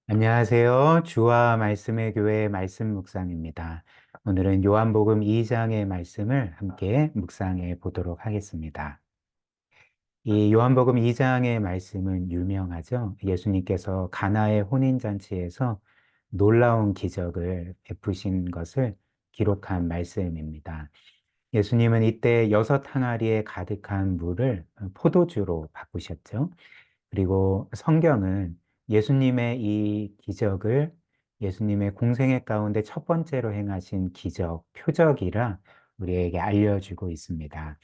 안녕하세요. 주와 말씀의 교회 말씀 묵상입니다. 오늘은 요한복음 2장의 말씀을 함께 묵상해 보도록 하겠습니다. 이 요한복음 2장의 말씀은 유명하죠. 예수님께서 가나의 혼인잔치에서 놀라운 기적을 베푸신 것을 기록한 말씀입니다. 예수님은 이때 6항아리에 가득한 물을 포도주로 바꾸셨죠. 그리고 성경은 예수님의 이 기적을 예수님의 공생애 가운데 첫 번째로 행하신 기적, 표적이라 우리에게 알려주고 있습니다.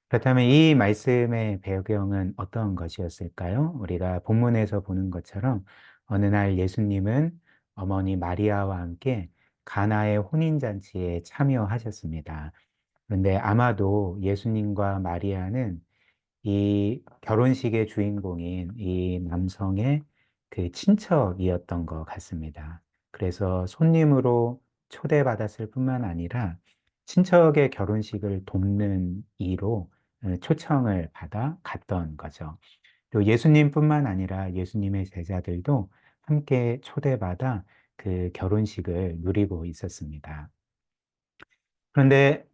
그렇다면 이 말씀의 배경은 어떤 것이었을까요? 우리가 본문에서 보는 것처럼 어느 날 예수님은 어머니 마리아와 함께 가나의 혼인잔치에 참여하셨습니다. 그런데 아마도 예수님과 마리아는 이 결혼식의 주인공인 이 남성의 그 친척이었던 것 같습니다. 그래서 손님으로 초대받았을 뿐만 아니라 친척의 결혼식을 돕는 이로 초청을 받아 갔던 거죠. 또 예수님뿐만 아니라 예수님의 제자들도 함께 초대받아 그 결혼식을 누리고 있었습니다. 그런데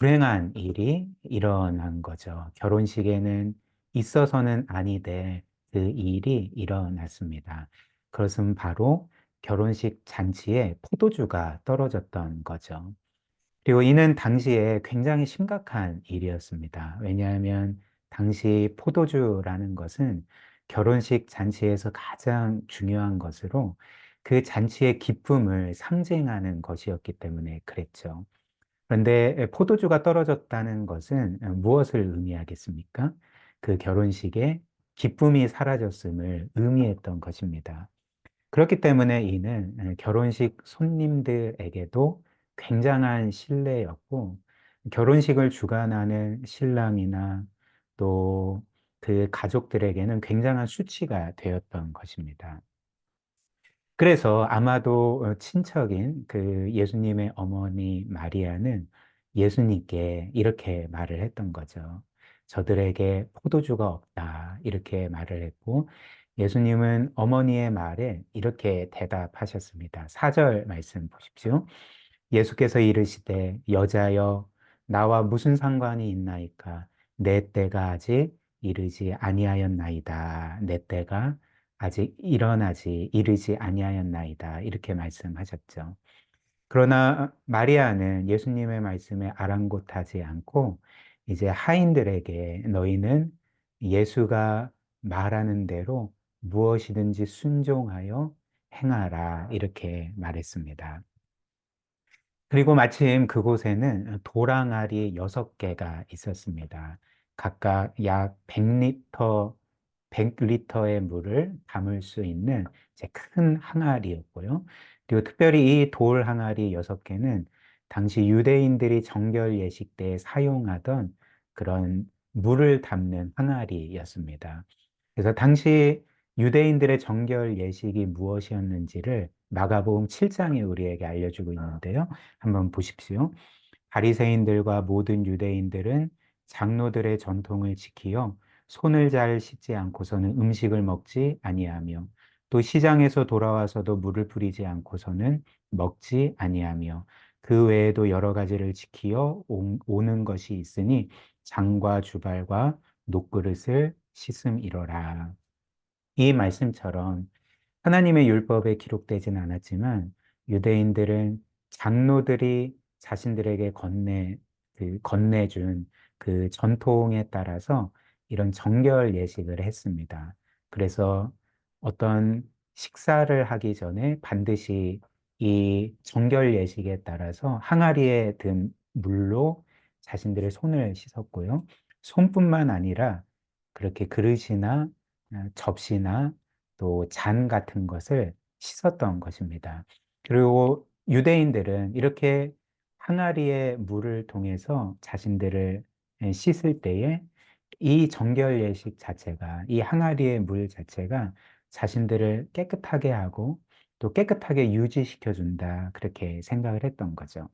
불행한 일이 일어난 거죠. 결혼식에는 있어서는 아니될 그 일이 일어났습니다. 그것은 바로 결혼식 잔치에 포도주가 떨어졌던 거죠. 그리고 이는 당시에 굉장히 심각한 일이었습니다. 왜냐하면 당시 포도주라는 것은 결혼식 잔치에서 가장 중요한 것으로 그 잔치의 기쁨을 상징하는 것이었기 때문에 그랬죠. 그런데 포도주가 떨어졌다는 것은 무엇을 의미하겠습니까? 그 결혼식에 기쁨이 사라졌음을 의미했던 것입니다. 그렇기 때문에 이는 결혼식 손님들에게도 굉장한 신뢰였고, 결혼식을 주관하는 신랑이나 또 그 가족들에게는 굉장한 수치가 되었던 것입니다. 그래서 아마도 친척인 그 예수님의 어머니 마리아는 예수님께 이렇게 말을 했던 거죠. 저들에게 포도주가 없다. 이렇게 말을 했고, 예수님은 어머니의 말에 이렇게 대답하셨습니다. 4절 말씀 보십시오. 예수께서 이르시되 여자여 나와 무슨 상관이 있나이까 내 때가 아직 이르지 아니하였나이다. 내 때가 아직 일어나지 이르지 아니하였나이다. 이렇게 말씀하셨죠. 그러나 마리아는 예수님의 말씀에 아랑곳하지 않고 이제 하인들에게 너희는 예수가 말하는 대로 무엇이든지 순종하여 행하라 이렇게 말했습니다. 그리고 마침 그곳에는 도랑알이 6개가 있었습니다. 각각 약 100리터의 물을 담을 수 있는 이제 큰 항아리였고요. 그리고 특별히 이 돌 항아리 6개는 당시 유대인들이 정결 예식 때 사용하던 그런 물을 담는 항아리였습니다. 그래서 당시 유대인들의 정결 예식이 무엇이었는지를 마가복음 7장에 우리에게 알려주고 있는데요. 한번 보십시오. 바리새인들과 모든 유대인들은 장로들의 전통을 지키어 손을 잘 씻지 않고서는 음식을 먹지 아니하며 또 시장에서 돌아와서도 물을 뿌리지 않고서는 먹지 아니하며 그 외에도 여러 가지를 지키어 오는 것이 있으니 장과 주발과 녹그릇을 씻음이로라. 이 말씀처럼 하나님의 율법에 기록되진 않았지만 유대인들은 장로들이 자신들에게 건네준 그 전통에 따라서 이런 정결 예식을 했습니다. 그래서 어떤 식사를 하기 전에 반드시 이 정결 예식에 따라서 항아리에 든 물로 자신들의 손을 씻었고요. 손뿐만 아니라 그렇게 그릇이나 접시나 또 잔 같은 것을 씻었던 것입니다. 그리고 유대인들은 이렇게 항아리의 물을 통해서 자신들을 씻을 때에 이 정결 예식 자체가, 이 항아리의 물 자체가 자신들을 깨끗하게 하고 또 깨끗하게 유지시켜 준다. 그렇게 생각을 했던 거죠.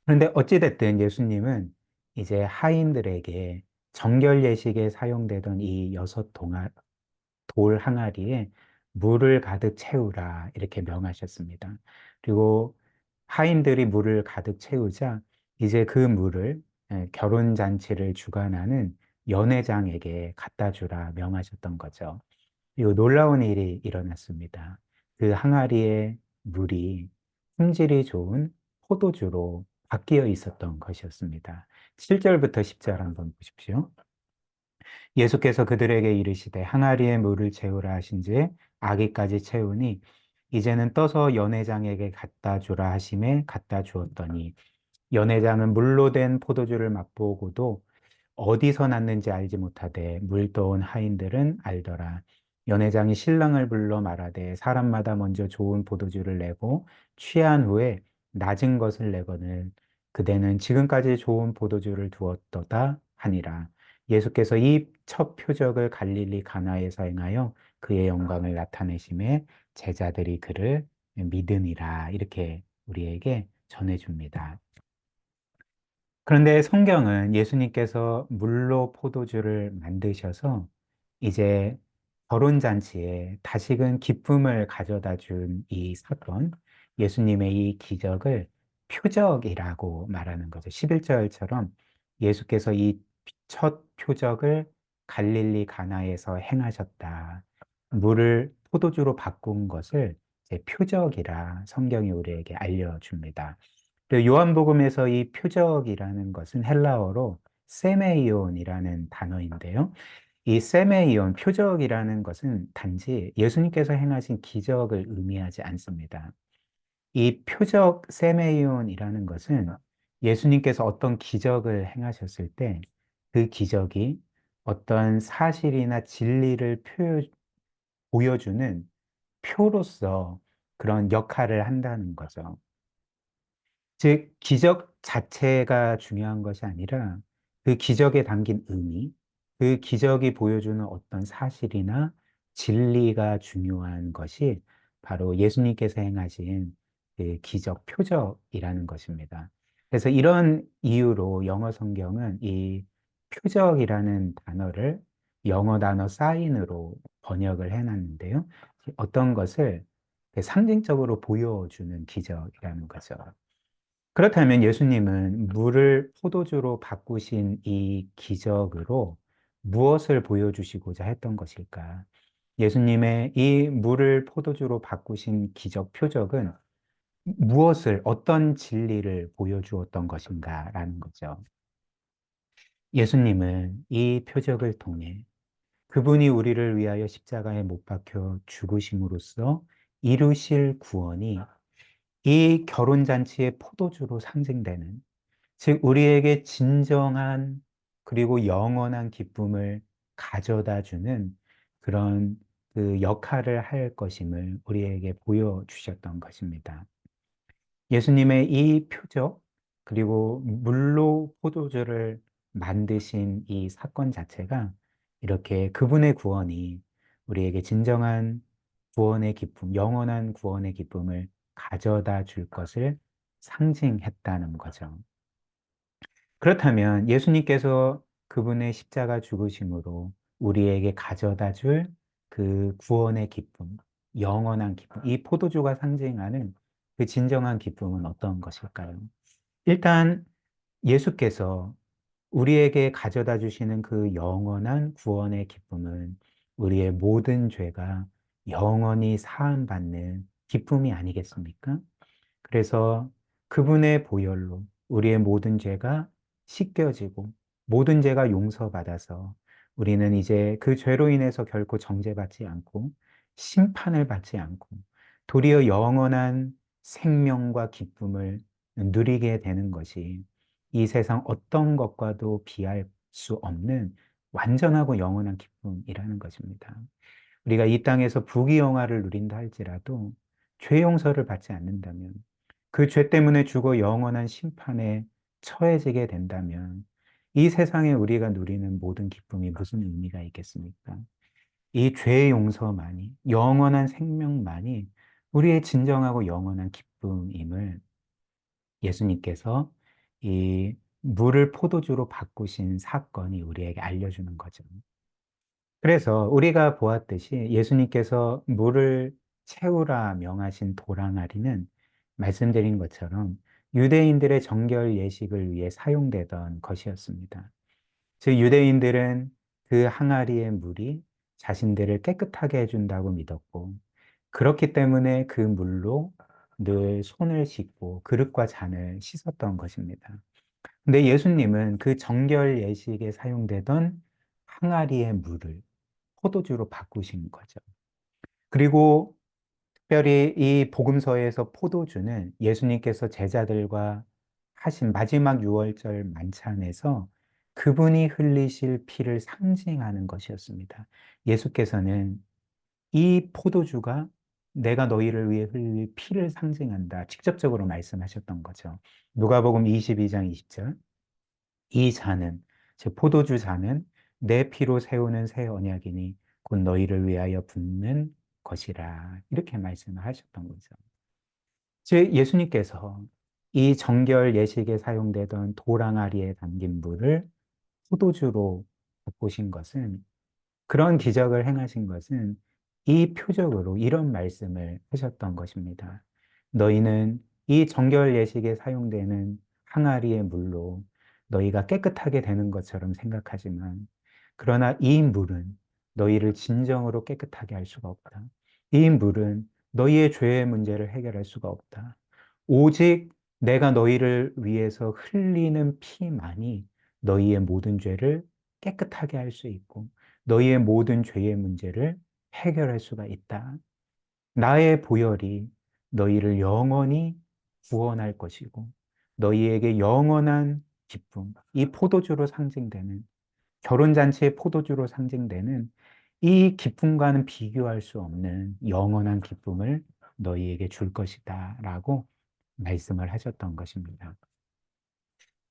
그런데 어찌됐든 예수님은 이제 하인들에게 정결 예식에 사용되던 이 돌 항아리에 물을 가득 채우라 이렇게 명하셨습니다. 그리고 하인들이 물을 가득 채우자 이제 그 물을 결혼 잔치를 주관하는 연회장에게 갖다 주라 명하셨던 거죠. 그리고 놀라운 일이 일어났습니다. 그 항아리의 물이 품질이 좋은 포도주로 바뀌어 있었던 것이었습니다. 7절부터 10절 한번 보십시오. 예수께서 그들에게 이르시되 항아리에 물을 채우라 하신즉 아기까지 채우니 이제는 떠서 연회장에게 갖다 주라 하심에 갖다 주었더니 연회장은 물로 된 포도주를 맛보고도 어디서 났는지 알지 못하되 물떠온 하인들은 알더라. 연회장이 신랑을 불러 말하되 사람마다 먼저 좋은 포도주를 내고 취한 후에 낮은 것을 내거늘 그대는 지금까지 좋은 포도주를 두었도다 하니라. 예수께서 이 첫 표적을 갈릴리 가나에서 행하여 그의 영광을 나타내심에 제자들이 그를 믿으니라. 이렇게 우리에게 전해줍니다. 그런데 성경은 예수님께서 물로 포도주를 만드셔서 이제 결혼잔치에 다시금 기쁨을 가져다 준 이 사건, 예수님의 이 기적을 표적이라고 말하는 거죠. 11절처럼 예수께서 이 첫 표적을 갈릴리 가나에서 행하셨다. 물을 포도주로 바꾼 것을 이제 표적이라 성경이 우리에게 알려줍니다. 요한복음에서 이 표적이라는 것은 헬라어로 세메이온이라는 단어인데요. 이 세메이온, 표적이라는 것은 단지 예수님께서 행하신 기적을 의미하지 않습니다. 이 표적 세메이온이라는 것은 예수님께서 어떤 기적을 행하셨을 때 그 기적이 어떤 사실이나 진리를 보여주는 표로서 그런 역할을 한다는 거죠. 즉, 기적 자체가 중요한 것이 아니라 그 기적에 담긴 의미, 그 기적이 보여주는 어떤 사실이나 진리가 중요한 것이 바로 예수님께서 행하신 그 기적 표적이라는 것입니다. 그래서 이런 이유로 영어 성경은 이 표적이라는 단어를 영어 단어 사인으로 번역을 해놨는데요. 어떤 것을 상징적으로 보여주는 기적이라는 거죠. 그렇다면 예수님은 물을 포도주로 바꾸신 이 기적으로 무엇을 보여주시고자 했던 것일까? 예수님의 이 물을 포도주로 바꾸신 기적 표적은 무엇을, 어떤 진리를 보여주었던 것인가라는 거죠. 예수님은 이 표적을 통해 그분이 우리를 위하여 십자가에 못 박혀 죽으심으로써 이루실 구원이 이 결혼잔치의 포도주로 상징되는, 즉 우리에게 진정한 그리고 영원한 기쁨을 가져다 주는 그런 그 역할을 할 것임을 우리에게 보여주셨던 것입니다. 예수님의 이 표적, 그리고 물로 포도주를 만드신 이 사건 자체가 이렇게 그분의 구원이 우리에게 진정한 구원의 기쁨, 영원한 구원의 기쁨을 가져다 줄 것을 상징했다는 거죠. 그렇다면 예수님께서 그분의 십자가 죽으심으로 우리에게 가져다 줄 그 구원의 기쁨, 영원한 기쁨, 이 포도주가 상징하는 그 진정한 기쁨은 어떤 것일까요? 일단 예수께서 우리에게 가져다 주시는 그 영원한 구원의 기쁨은 우리의 모든 죄가 영원히 사함받는 기쁨이 아니겠습니까? 그래서 그분의 보혈로 우리의 모든 죄가 씻겨지고 모든 죄가 용서받아서 우리는 이제 그 죄로 인해서 결코 정죄받지 않고 심판을 받지 않고 도리어 영원한 생명과 기쁨을 누리게 되는 것이 이 세상 어떤 것과도 비할 수 없는 완전하고 영원한 기쁨이라는 것입니다. 우리가 이 땅에서 부귀영화를 누린다 할지라도 죄 용서를 받지 않는다면 그 죄 때문에 죽어 영원한 심판에 처해지게 된다면 이 세상에 우리가 누리는 모든 기쁨이 무슨 의미가 있겠습니까? 이 죄 용서만이, 영원한 생명만이 우리의 진정하고 영원한 기쁨임을 예수님께서 이 물을 포도주로 바꾸신 사건이 우리에게 알려주는 거죠. 그래서 우리가 보았듯이 예수님께서 물을 채우라 명하신 도랑아리는 말씀드린 것처럼 유대인들의 정결 예식을 위해 사용되던 것이었습니다. 즉, 유대인들은 그 항아리의 물이 자신들을 깨끗하게 해준다고 믿었고, 그렇기 때문에 그 물로 늘 손을 씻고 그릇과 잔을 씻었던 것입니다. 근데 예수님은 그 정결 예식에 사용되던 항아리의 물을 포도주로 바꾸신 거죠. 그리고 특별히 이 복음서에서 포도주는 예수님께서 제자들과 하신 마지막 유월절 만찬에서 그분이 흘리실 피를 상징하는 것이었습니다. 예수께서는 이 포도주가 내가 너희를 위해 흘릴 피를 상징한다. 직접적으로 말씀하셨던 거죠. 누가복음 22장 20절. 이 잔은, 즉 포도주 잔은 내 피로 세우는 새 언약이니 곧 너희를 위하여 붓는 것이라. 이렇게 말씀을 하셨던 거죠. 즉 예수님께서 이 정결 예식에 사용되던 도랑아리에 담긴 물을 포도주로 바꾸신 것은, 그런 기적을 행하신 것은 이 표적으로 이런 말씀을 하셨던 것입니다. 너희는 이 정결 예식에 사용되는 항아리의 물로 너희가 깨끗하게 되는 것처럼 생각하지만, 그러나 이 물은 너희를 진정으로 깨끗하게 할 수가 없다. 이 물은 너희의 죄의 문제를 해결할 수가 없다. 오직 내가 너희를 위해서 흘리는 피만이 너희의 모든 죄를 깨끗하게 할 수 있고, 너희의 모든 죄의 문제를 해결할 수가 있다. 나의 보혈이 너희를 영원히 구원할 것이고, 너희에게 영원한 기쁨, 이 포도주로 상징되는, 결혼잔치의 포도주로 상징되는 이 기쁨과는 비교할 수 없는 영원한 기쁨을 너희에게 줄 것이다. 라고 말씀을 하셨던 것입니다.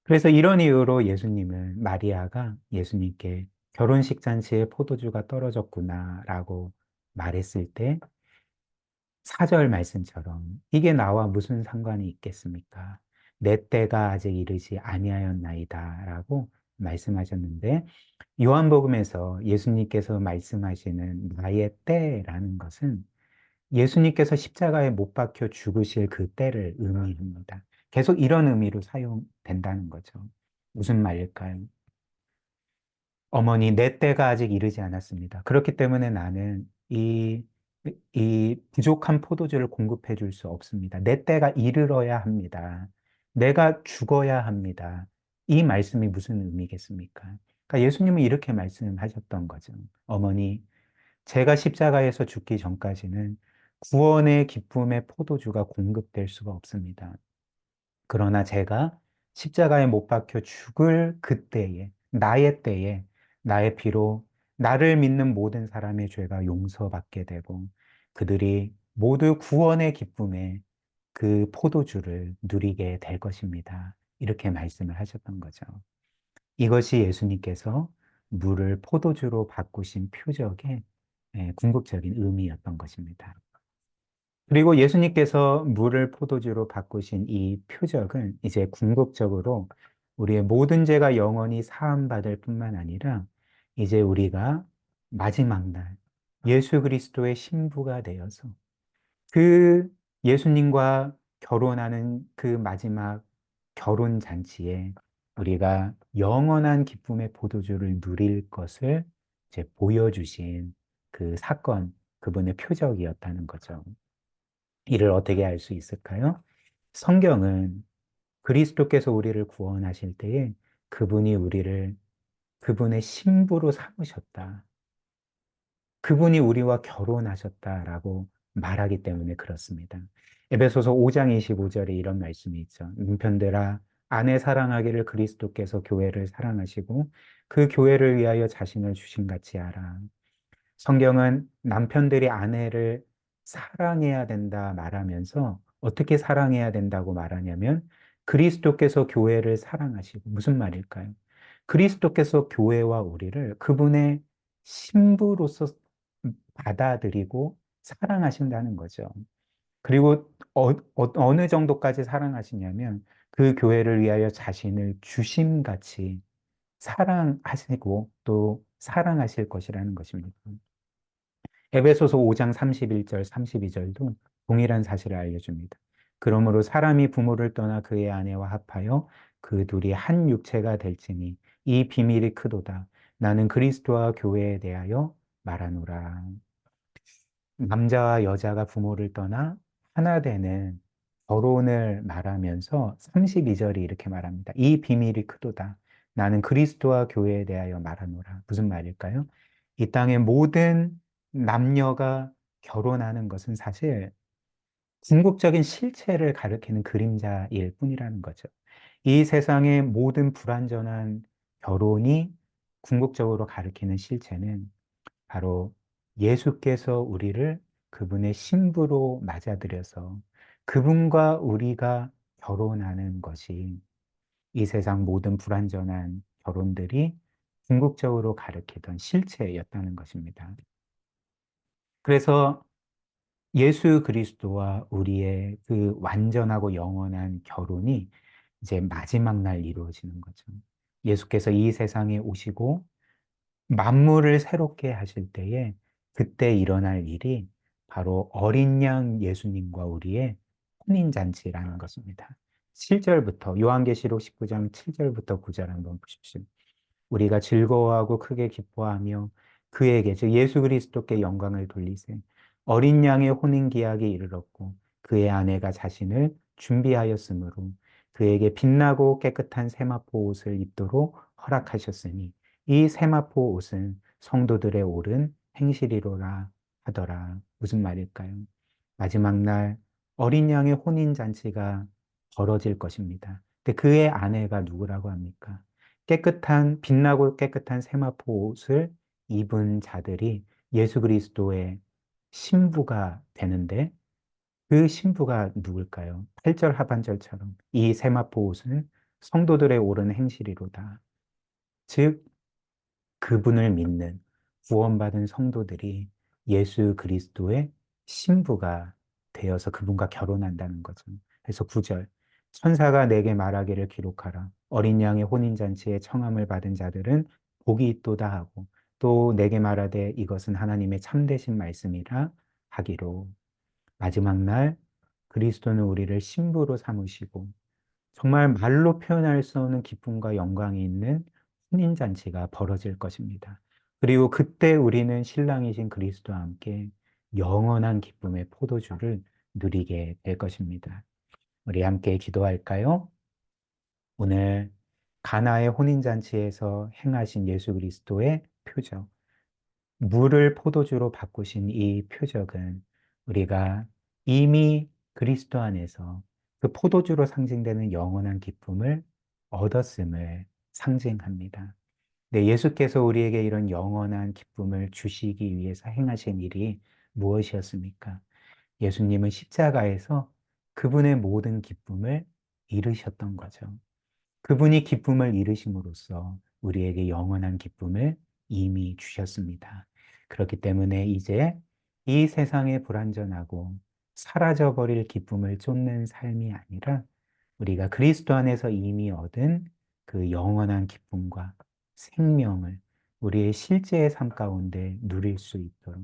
그래서 이런 이유로 예수님은, 마리아가 예수님께 결혼식 잔치에 포도주가 떨어졌구나 라고 말했을 때 4절 말씀처럼 이게 나와 무슨 상관이 있겠습니까? 내 때가 아직 이르지 아니하였나이다 라고 말씀하셨는데, 요한복음에서 예수님께서 말씀하시는 나의 때라는 것은 예수님께서 십자가에 못 박혀 죽으실 그 때를 의미합니다. 계속 이런 의미로 사용된다는 거죠. 무슨 말일까요? 어머니, 내 때가 아직 이르지 않았습니다. 그렇기 때문에 나는 이 부족한 포도주를 공급해 줄 수 없습니다. 내 때가 이르러야 합니다. 내가 죽어야 합니다. 이 말씀이 무슨 의미겠습니까? 그러니까 예수님은 이렇게 말씀하셨던 거죠. 어머니, 제가 십자가에서 죽기 전까지는 구원의 기쁨의 포도주가 공급될 수가 없습니다. 그러나 제가 십자가에 못 박혀 죽을 그때에, 나의 때에, 나의 피로 나를 믿는 모든 사람의 죄가 용서받게 되고, 그들이 모두 구원의 기쁨에 그 포도주를 누리게 될 것입니다. 이렇게 말씀을 하셨던 거죠. 이것이 예수님께서 물을 포도주로 바꾸신 표적의 궁극적인 의미였던 것입니다. 그리고 예수님께서 물을 포도주로 바꾸신 이 표적은 이제 궁극적으로 우리의 모든 죄가 영원히 사함받을 뿐만 아니라, 이제 우리가 마지막 날 예수 그리스도의 신부가 되어서 그 예수님과 결혼하는 그 마지막 결혼 잔치에 우리가 영원한 기쁨의 포도주를 누릴 것을 이제 보여주신 그 사건, 그분의 표적이었다는 거죠. 이를 어떻게 알 수 있을까요? 성경은 그리스도께서 우리를 구원하실 때에 그분이 우리를 그분의 신부로 삼으셨다. 그분이 우리와 결혼하셨다라고 말하기 때문에 그렇습니다. 에베소서 5장 25절에 이런 말씀이 있죠. 남편들아, 아내 사랑하기를 그리스도께서 교회를 사랑하시고 그 교회를 위하여 자신을 주신 같이 하라. 성경은 남편들이 아내를 사랑해야 된다 말하면서 어떻게 사랑해야 된다고 말하냐면, 그리스도께서 교회를 사랑하시고, 무슨 말일까요? 그리스도께서 교회와 우리를 그분의 신부로서 받아들이고 사랑하신다는 거죠. 그리고 어느 정도까지 사랑하시냐면 그 교회를 위하여 자신을 주심같이 사랑하시고 또 사랑하실 것이라는 것입니다. 에베소서 5장 31절, 32절도 동일한 사실을 알려줍니다. 그러므로 사람이 부모를 떠나 그의 아내와 합하여 그 둘이 한 육체가 될지니 이 비밀이 크도다. 나는 그리스도와 교회에 대하여 말하노라. 남자와 여자가 부모를 떠나 하나 되는 결혼을 말하면서 32절이 이렇게 말합니다. 이 비밀이 크도다. 나는 그리스도와 교회에 대하여 말하노라. 무슨 말일까요? 이 땅의 모든 남녀가 결혼하는 것은 사실 궁극적인 실체를 가리키는 그림자일 뿐이라는 거죠. 이 세상의 모든 불완전한 결혼이 궁극적으로 가리키는 실체는 바로 예수께서 우리를 그분의 신부로 맞아들여서 그분과 우리가 결혼하는 것이 이 세상 모든 불완전한 결혼들이 궁극적으로 가리키던 실체였다는 것입니다. 그래서 예수 그리스도와 우리의 그 완전하고 영원한 결혼이 이제 마지막 날 이루어지는 거죠. 예수께서 이 세상에 오시고 만물을 새롭게 하실 때에 그때 일어날 일이 바로 어린 양 예수님과 우리의 혼인잔치라는 것입니다. 7절부터 요한계시록 19장 7절부터 9절 한번 보십시오. 우리가 즐거워하고 크게 기뻐하며 그에게 즉 예수 그리스도께 영광을 돌리세. 어린 양의 혼인 기약이 이르렀고 그의 아내가 자신을 준비하였으므로 그에게 빛나고 깨끗한 세마포 옷을 입도록 허락하셨으니 이 세마포 옷은 성도들의 옳은 행실이로라 하더라. 무슨 말일까요? 마지막 날 어린 양의 혼인 잔치가 벌어질 것입니다. 근데 그의 아내가 누구라고 합니까? 깨끗한 빛나고 깨끗한 세마포 옷을 입은 자들이 예수 그리스도의 신부가 되는데 그 신부가 누굴까요? 8절 하반절처럼 이 세마포 옷은 성도들의 옳은 행실이로다. 즉 그분을 믿는 구원받은 성도들이 예수 그리스도의 신부가 되어서 그분과 결혼한다는 거죠. 그래서 9절 천사가 내게 말하기를 기록하라. 어린 양의 혼인잔치에 청함을 받은 자들은 복이 있도다 하고 또 내게 말하되 이것은 하나님의 참되신 말씀이라 하기로. 마지막 날 그리스도는 우리를 신부로 삼으시고 정말 말로 표현할 수 없는 기쁨과 영광이 있는 혼인잔치가 벌어질 것입니다. 그리고 그때 우리는 신랑이신 그리스도와 함께 영원한 기쁨의 포도주를 누리게 될 것입니다. 우리 함께 기도할까요? 오늘 가나의 혼인잔치에서 행하신 예수 그리스도의 표적, 물을 포도주로 바꾸신 이 표적은 우리가 이미 그리스도 안에서 그 포도주로 상징되는 영원한 기쁨을 얻었음을 상징합니다. 네, 예수께서 우리에게 이런 영원한 기쁨을 주시기 위해서 행하신 일이 무엇이었습니까? 예수님은 십자가에서 그분의 모든 기쁨을 이루셨던 거죠. 그분이 기쁨을 이루심으로써 우리에게 영원한 기쁨을 이미 주셨습니다. 그렇기 때문에 이제 이 세상의 불완전하고 사라져버릴 기쁨을 쫓는 삶이 아니라 우리가 그리스도 안에서 이미 얻은 그 영원한 기쁨과 생명을 우리의 실제의 삶 가운데 누릴 수 있도록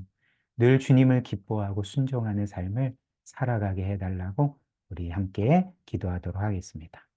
늘 주님을 기뻐하고 순종하는 삶을 살아가게 해달라고 우리 함께 기도하도록 하겠습니다.